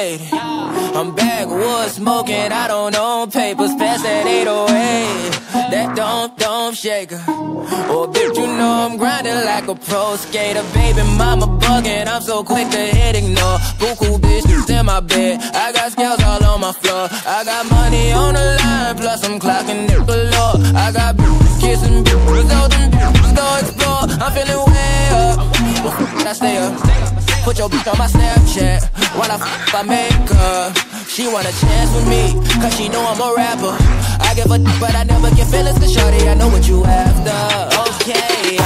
lady. I'm backwoods smoking, I don't own papers. Pass that 808, that don't shake her. Oh, bitch, you know I'm grinding like a pro skater. Baby mama bugging, I'm so quick to hit ignore. Buku bitches in my bed, I got scales all on my floor. I got money on the line, plus I'm clocking it galore. I got bitches kissing bitches, all them bitches go explore. I'm feeling way up, well, I stay up. Put your bitch on my Snapchat while I make her. She want a chance with me, cause she know I'm a rapper. I give a d, but I never get feelings, cause shorty, I know what you after. Okay,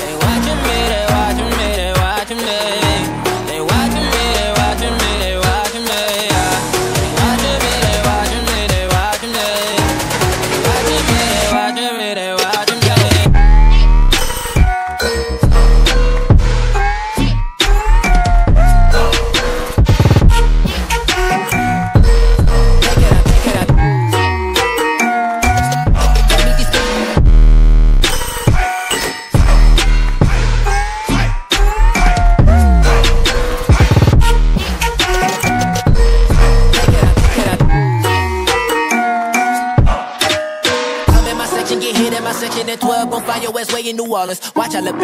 they watching me, they watching me, they watching me. They watching me, they watching me, they watching me. They watching me, they watching me, they watching me. They watching me, they watching me, they watching me. Get hit in my section at 12, gon' find your ass way in New Orleans. Watch I let